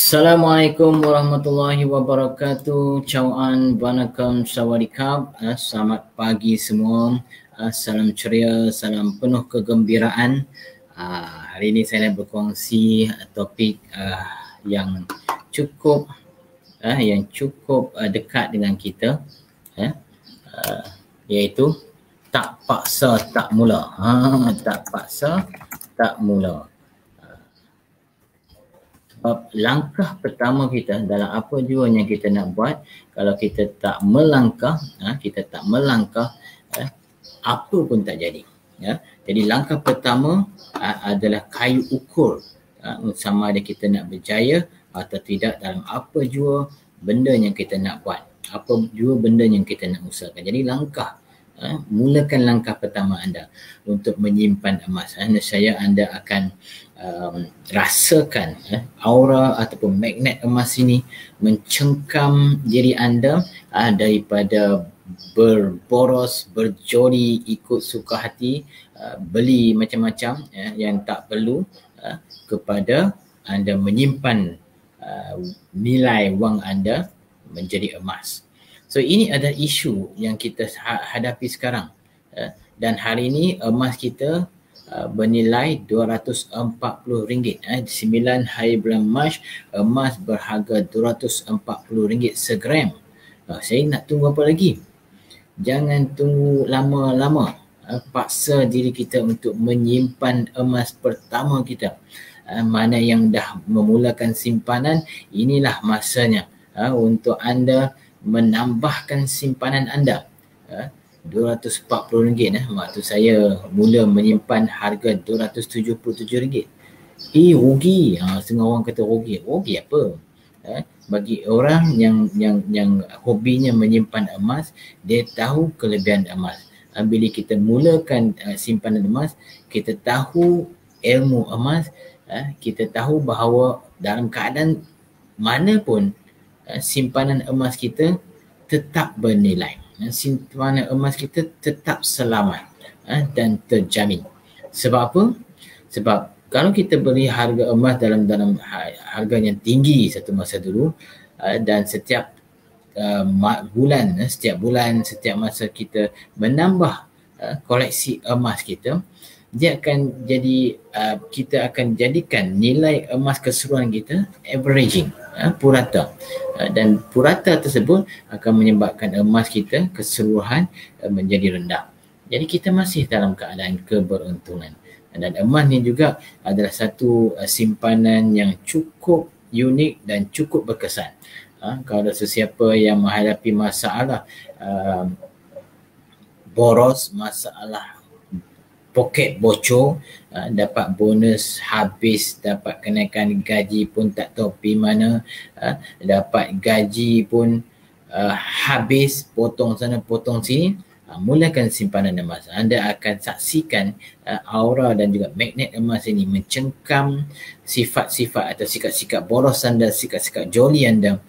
Assalamualaikum warahmatullahi wabarakatuh. Cauan, Vanakkam, Sawadikap. Selamat pagi semua. Salam ceria, salam penuh kegembiraan. Hari ini saya nak berkongsi topik yang cukup dekat dengan kita, iaitu tak paksa tak mula. Tak paksa tak mula. Sebab langkah pertama kita dalam apa jua yang kita nak buat, kalau kita tak melangkah, apa pun tak jadi. Jadi langkah pertama adalah kayu ukur sama ada kita nak berjaya atau tidak dalam apa jua benda yang kita nak buat, apa jua benda yang kita nak usahakan. Jadi mulakan langkah pertama anda untuk menyimpan emas. Nescaya anda akan rasakan aura ataupun magnet emas ini mencengkam diri anda daripada berboros, berjodi ikut suka hati, beli macam-macam yang tak perlu, kepada anda menyimpan nilai wang anda menjadi emas. So ini adalah isu yang kita hadapi sekarang, dan hari ini emas kita bernilai RM240. 9 hari bulan Mac, emas berharga RM240 segram. Saya nak tunggu apa lagi? Jangan tunggu lama-lama. Paksa diri kita untuk menyimpan emas pertama kita. Mana yang dah memulakan simpanan, inilah masanya untuk anda menambahkan simpanan anda. RM240. Waktu saya mula menyimpan harga RM277. Rugi. Setengah orang kata rugi. Rugi apa? Bagi orang yang hobinya menyimpan emas, dia tahu kelebihan emas. Bila kita mulakan simpanan emas, kita tahu ilmu emas, kita tahu bahawa dalam keadaan mana pun simpanan emas kita tetap bernilai. Simpanan emas kita tetap selamat dan terjamin. Sebab apa? Sebab kalau kita beli harga emas dalam harga yang tinggi satu masa dulu, dan setiap bulan, setiap masa kita menambah koleksi emas kita, dia akan jadi, kita akan jadikan nilai emas keseluruhan kita averaging, purata, dan purata tersebut akan menyebabkan emas kita keseluruhan menjadi rendah. Jadi kita masih dalam keadaan keberuntungan, dan emas ni juga adalah satu simpanan yang cukup unik dan cukup berkesan. Kalau sesiapa yang menghadapi masalah boros, masalah poket bocor, dapat bonus habis, dapat kenaikan gaji pun tak tahu pergi mana, dapat gaji pun habis, potong sana potong sini, mulakan simpanan emas. Anda akan saksikan aura dan juga magnet emas ini mencengkam sifat-sifat atau sikap-sikap boros anda, sikap-sikap joli anda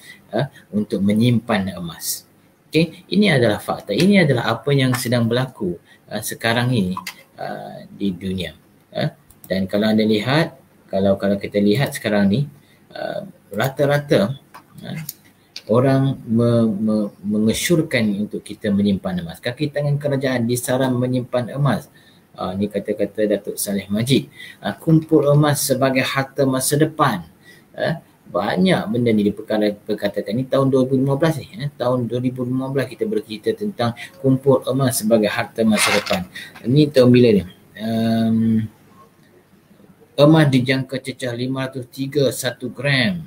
untuk menyimpan emas. Okay? Ini adalah fakta. Ini adalah apa yang sedang berlaku sekarang ini di dunia. Dan kalau anda lihat, kalau kita lihat sekarang ni, rata-rata orang mengesyorkan untuk kita menyimpan emas. Kaki tangan kerajaan disaran menyimpan emas. Ni kata-kata Datuk Saleh Majid. Kumpul emas sebagai harta masa depan. Banyak benda ni diperkatakan. Ni tahun 2015 ni. Tahun 2015 kita bercerita tentang kumpul emas sebagai harta masa depan. Ni tahun bila ni? Emas dijangka cecah 503 1 gram.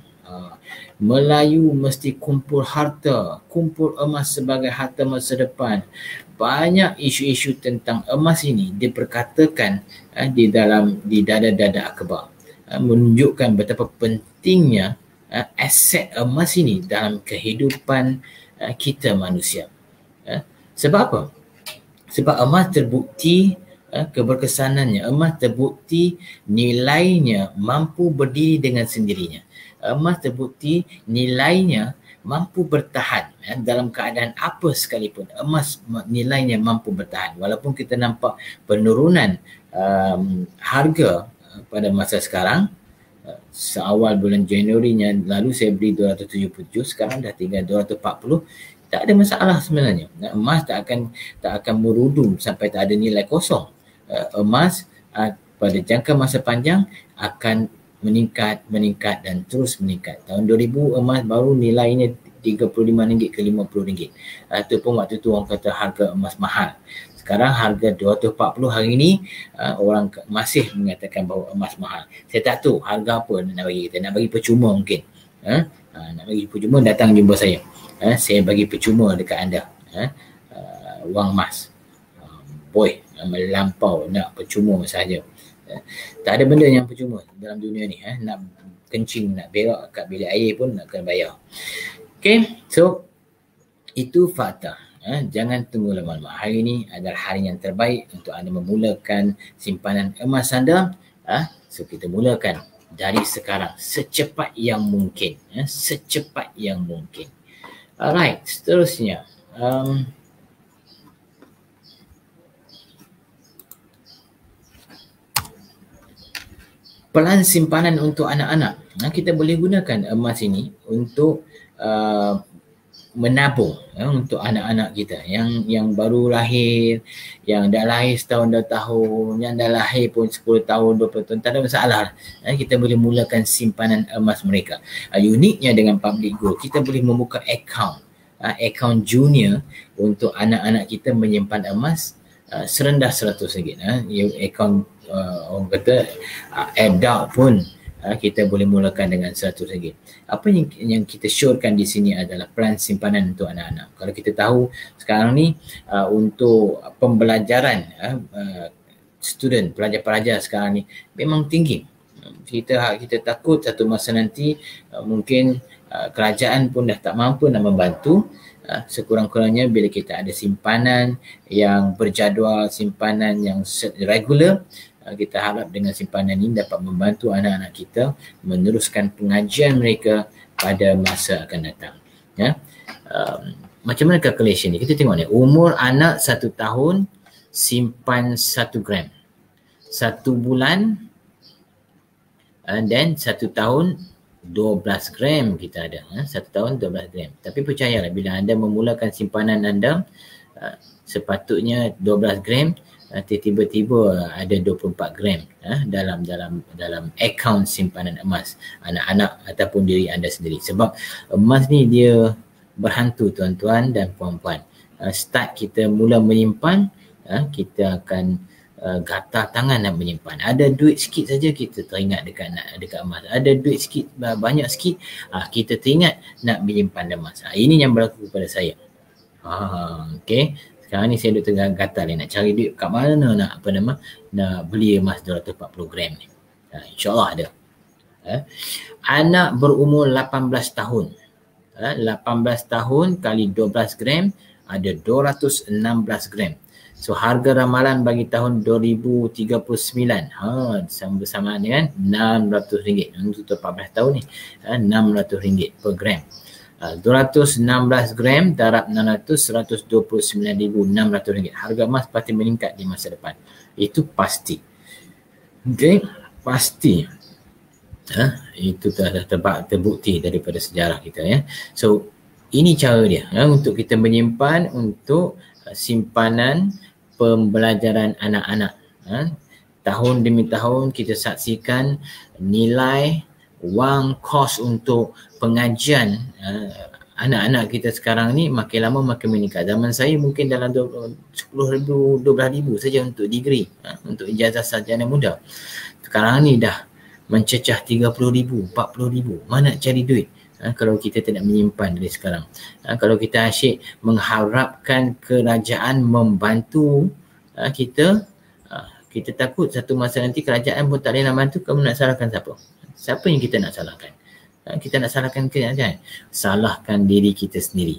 Melayu mesti kumpul harta, kumpul emas sebagai harta masa depan. Banyak isu-isu tentang emas ini diperkatakan di dada-dada akhbar, menunjukkan betapa pentingnya aset emas ini dalam kehidupan kita manusia. Sebab apa? Sebab emas terbukti keberkesanannya, emas terbukti nilainya mampu berdiri dengan sendirinya. Emas terbukti nilainya mampu bertahan dalam keadaan apa sekalipun. Emas nilainya mampu bertahan. Walaupun kita nampak penurunan harga pada masa sekarang, seawal bulan Januari yang lalu saya beli 277, sekarang dah tinggal 240. Tak ada masalah sebenarnya. Emas tak akan merudum sampai tak ada nilai kosong. Emas pada jangka masa panjang akan meningkat dan terus meningkat. Tahun 2000 emas baru nilainya RM35 ke RM50. Itu pun waktu tu orang kata harga emas mahal. Sekarang harga 240 hari ini, orang masih mengatakan bahawa emas mahal. Saya tak tahu harga apa nak bagi kita. Nak bagi percuma mungkin. Nak bagi percuma, datang jumpa saya. Saya bagi percuma dekat anda. Wang emas. Boy, melampau nak percuma sahaja. Tak ada benda yang percuma dalam dunia ni. Nak kencing, nak berak kat bilik air pun nak kena bayar. Okay, so itu fakta. Jangan tunggu lama-lama. Hari ini adalah hari yang terbaik untuk anda memulakan simpanan emas anda. So kita mulakan dari sekarang secepat yang mungkin. Secepat yang mungkin. Alright, seterusnya. Pelan simpanan untuk anak-anak. Kita boleh gunakan emas ini untuk menabung untuk anak-anak kita yang baru lahir, yang dah lahir setahun 2 tahun, yang dah lahir pun 10 tahun 20 tahun, tak ada masalah. Kita boleh mulakan simpanan emas mereka. Uniknya dengan Public Gold, kita boleh membuka akaun junior untuk anak-anak kita menyimpan emas serendah RM100. Akaun orang kata adult pun kita boleh mulakan dengan RM100. Apa yang kita syorkan di sini adalah pelan simpanan untuk anak-anak. Kalau kita tahu sekarang ni untuk pembelajaran student, pelajar-pelajar sekarang ni memang tinggi. Kita takut satu masa nanti mungkin kerajaan pun dah tak mampu nak membantu. Sekurang-kurangnya bila kita ada simpanan yang berjadual, simpanan yang regular, kita harap dengan simpanan ini dapat membantu anak-anak kita meneruskan pengajian mereka pada masa akan datang. Macam mana calculation ni? Kita tengok ni, umur anak 1 tahun simpan 1 gram, 1 bulan dan 1 tahun 12 gram kita ada. 1 tahun 12 gram. Tapi percayalah, bila anda memulakan simpanan anda, sepatutnya 12 gram, tiba-tiba ada 24 gram dalam akaun simpanan emas anak-anak ataupun diri anda sendiri. Sebab emas ni dia berhantu tuan-tuan dan puan-puan. Start kita mula menyimpan, kita akan gatal tangan nak menyimpan. Ada duit sikit saja kita teringat dekat emas. Ada duit sikit, banyak sikit, kita teringat nak menyimpan emas. Ini yang berlaku kepada saya. Okay. Sekarang ni saya duduk tengah gatal nak cari duit kat mana nak beli emas 240 gram ni. InsyaAllah ada. Anak berumur 18 tahun. 18 tahun kali 12 gram ada 216 gram. So harga ramalan bagi tahun 2039 bersamaan dengan RM600 untuk 14 tahun ni. RM600 per gram. 216 gram darab 600, RM129,600. Harga emas pasti meningkat di masa depan. Itu pasti. Okay, pasti. Itu dah terbukti daripada sejarah kita ya. So ini cara dia untuk kita menyimpan untuk simpanan pembelajaran anak-anak. Tahun demi tahun kita saksikan nilai wang kos untuk pengajian anak-anak kita sekarang ni makin lama makin meningkat. Zaman saya mungkin dalam 10,000, 12,000 saja untuk degree, untuk ijazah sarjana muda. Sekarang ni dah mencecah 30,000, 40,000. Mana nak cari duit? Kalau kita tidak menyimpan dari sekarang. Kalau kita asyik mengharapkan kerajaan membantu kita, kita takut satu masa nanti kerajaan pun tak boleh nak bantu, kamu nak salahkan siapa? Siapa yang kita nak salahkan? Kita nak salahkan kerajaan. Salahkan diri kita sendiri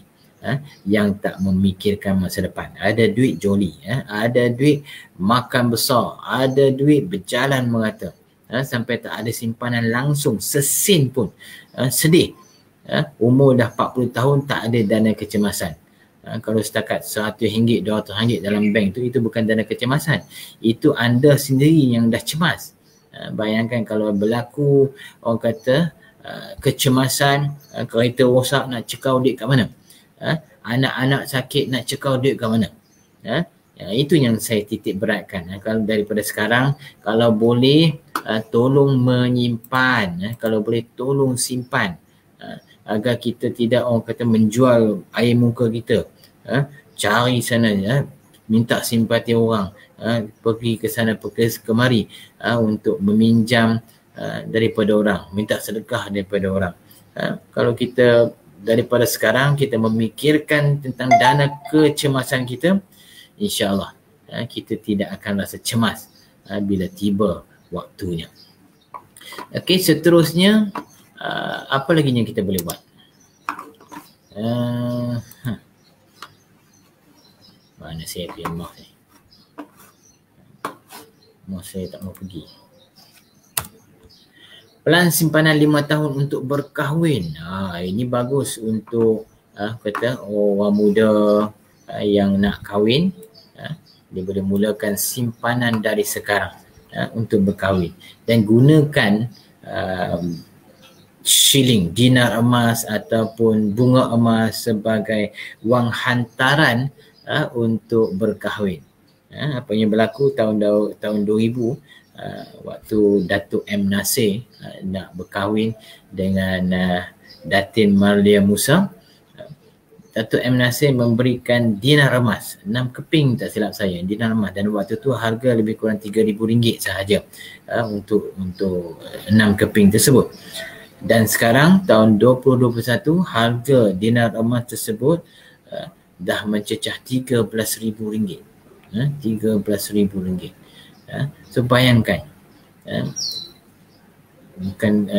yang tak memikirkan masa depan. Ada duit joli, ada duit makan besar, ada duit berjalan merata, sampai tak ada simpanan langsung sesin pun. Sedih. Umur dah 40 tahun tak ada dana kecemasan. Kalau setakat RM100, RM200 dalam bank tu, itu bukan dana kecemasan. Itu anda sendiri yang dah cemas. Bayangkan kalau berlaku orang kata kecemasan, kereta rosak nak cekau duit kat mana? Anak-anak sakit nak cekau duit kat mana? Itu yang saya titik beratkan. Kalau daripada sekarang, kalau boleh tolong menyimpan, kalau boleh tolong simpan, agar kita tidak orang kata menjual air muka kita, cari sana, minta simpati orang, pergi ke sana pergi kemari, untuk meminjam daripada orang, minta sedekah daripada orang. Kalau kita daripada sekarang kita memikirkan tentang dana kecemasan kita, insya-Allah kita tidak akan rasa cemas bila tiba waktunya. Okey, seterusnya apa lagi yang kita boleh buat? Mana saya punya mouse ni? Mouse saya tak mau pergi. Pelan simpanan 5 tahun untuk berkahwin. Ini bagus untuk kata orang muda yang nak kahwin. Dia boleh mulakan simpanan dari sekarang untuk berkahwin. Dan gunakan shilling, dinar emas ataupun bunga emas sebagai wang hantaran untuk berkahwin. Apa yang berlaku tahun 2000 waktu Datuk M. Nasir nak berkahwin dengan Datin Marlia Musa, Datuk M. Nasir memberikan dinar emas 6 keping tak silap saya, dinar emas, dan waktu tu harga lebih kurang RM3,000 sahaja untuk 6 keping tersebut. Dan sekarang tahun 2021 harga dinar emas tersebut dah mencecah RM13,000. RM13,000. So bayangkan, bukan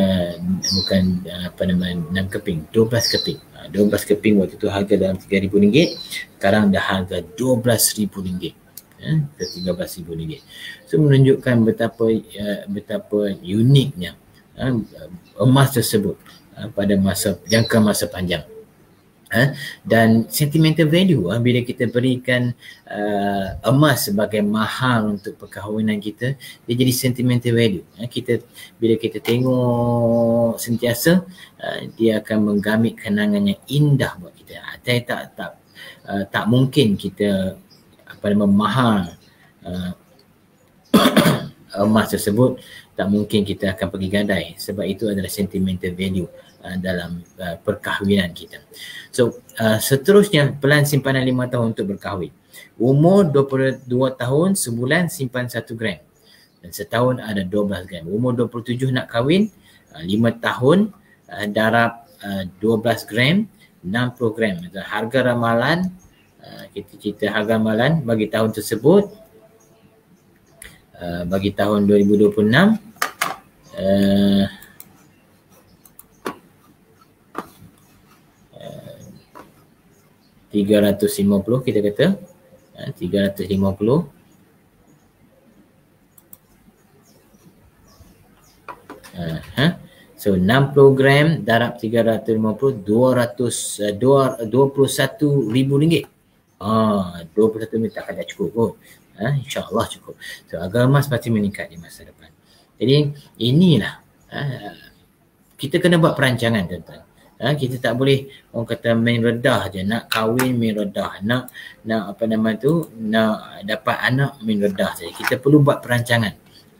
apa nama 6 keping, 12 keping. 12 keping waktu tu harga dalam RM3,000, sekarang dah harga RM12,000. Ke RM13,000. So menunjukkan betapa uniknya emas tersebut pada jangka masa panjang. Dan sentimental value, bila kita berikan emas sebagai mahal untuk perkahwinan kita, dia jadi sentimental value. Bila kita tengok sentiasa, dia akan menggamit kenangan yang indah buat kita. Tak mungkin kita mahal emas tersebut, tak mungkin kita akan pergi gadai, sebab itu adalah sentimental value dalam perkahwinan kita. So seterusnya, pelan simpanan 5 tahun untuk berkahwin. Umur 22 tahun, sebulan simpan 1 gram, dan setahun ada 12 gram. Umur 27 nak kahwin, 5 tahun darab 12 gram, 60 gram. Harga ramalan, kita harga ramalan bagi tahun tersebut, bagi tahun 2026, 350 kita kata, 350. So 60 gram darab 350, RM21,000. RM21,000 takkan dah cukup kot. InsyaAllah cukup. So harga emas pasti meningkat di masa depan. Jadi inilah kita kena buat perancangan, tuan-tuan. Kita tak boleh orang kata main redah je, nak kahwin main redah, nak dapat anak main redah saja. Kita perlu buat perancangan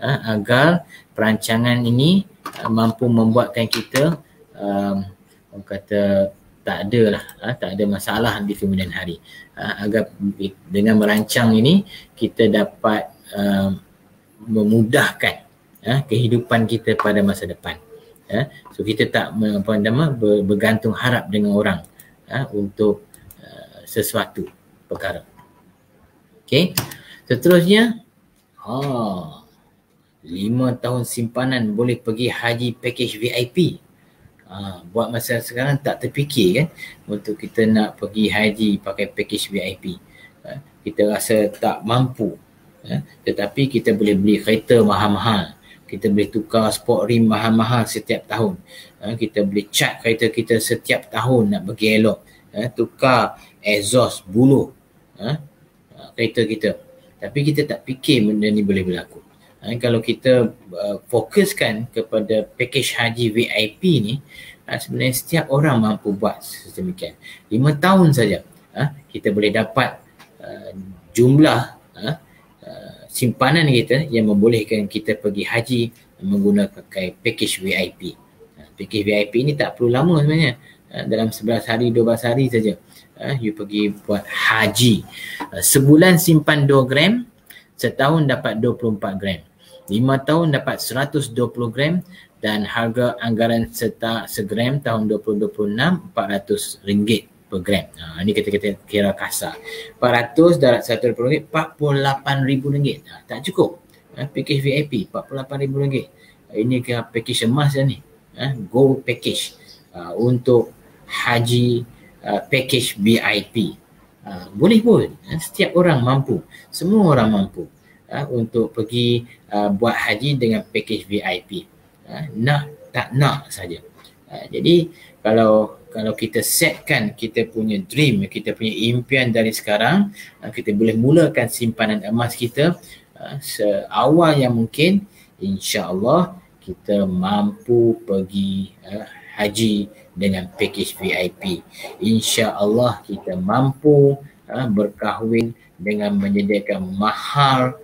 agar perancangan ini mampu membuatkan kita orang kata tak ada masalah di kemudian hari. Agar dengan merancang ini kita dapat memudahkan kehidupan kita pada masa depan. So kita tak bergantung harap dengan orang untuk sesuatu perkara. Okey. Seterusnya 5 tahun simpanan boleh pergi haji package VIP. Buat masa sekarang tak terfikir kan untuk kita nak pergi haji pakai package VIP. Kita rasa tak mampu, tetapi kita boleh beli kereta mahal-mahal, kita boleh tukar sport rim mahal-mahal setiap tahun, kita boleh cat kereta kita setiap tahun nak pergi elok, tukar exhaust buluh kereta kita, tapi kita tak fikir benda ni boleh berlaku. Kalau kita fokuskan kepada package haji VIP ni, sebenarnya setiap orang mampu buat sedemikian. 5 tahun saja kita boleh dapat jumlah simpanan kita yang membolehkan kita pergi haji menggunakan package VIP. Package VIP ni tak perlu lama sebenarnya. Dalam 11 hari, 12 hari saja you pergi buat haji. Sebulan simpan 2 gram, setahun dapat 24 gram. 5 tahun dapat 120 gram dan harga anggaran segram tahun 2026 RM400 per gram. Ini kita kira kasar. 400 darat RM120, RM48,000. Tak cukup. Package VIP RM48,000. Ini kira package emas dah ni. Gold package untuk haji package VIP. Boleh pun. Setiap orang mampu. Semua orang mampu untuk pergi buat haji dengan package VIP. Nak tak nak saja. Jadi kalau kita setkan kita punya dream, kita punya impian dari sekarang, kita boleh mulakan simpanan emas kita seawal yang mungkin, insya-Allah kita mampu pergi haji dengan package VIP. InsyaAllah kita mampu berkahwin dengan menyediakan mahar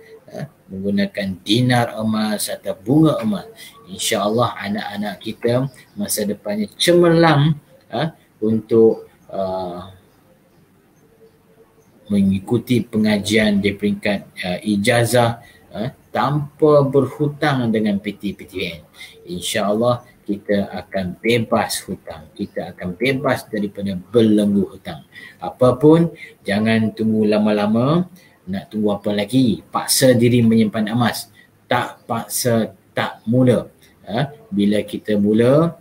menggunakan dinar emas atau bunga emas. InsyaAllah anak-anak kita masa depannya cemerlang untuk mengikuti pengajian di peringkat ijazah tanpa berhutang dengan PT-PTN. InsyaAllah kita akan bebas hutang. Kita akan bebas daripada belenggu hutang. Apapun, jangan tunggu lama-lama. Nak tunggu apa lagi? Paksa diri menyimpan emas. Tak paksa, tak mula. Bila kita mula,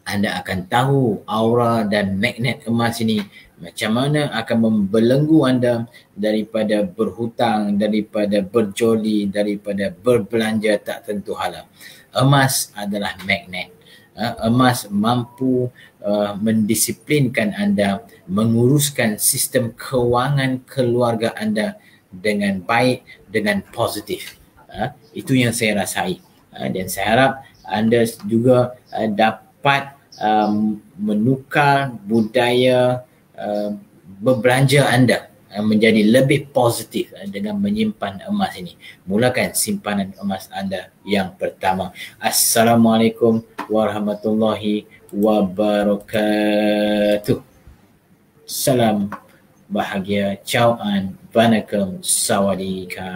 anda akan tahu aura dan magnet emas ini macam mana akan membelenggu anda daripada berhutang, daripada berjoli, daripada berbelanja tak tentu hala. Emas adalah magnet. Emas mampu mendisiplinkan anda, menguruskan sistem kewangan keluarga anda dengan baik, dengan positif. Itu yang saya rasai. Dan saya harap anda juga dapat menukar budaya berbelanja anda menjadi lebih positif dengan menyimpan emas ini. Mulakan simpanan emas anda yang pertama. Assalamualaikum warahmatullahi wabarakatuh. Salam bahagia. Ciao an. Vanakkam. Sawadee ka.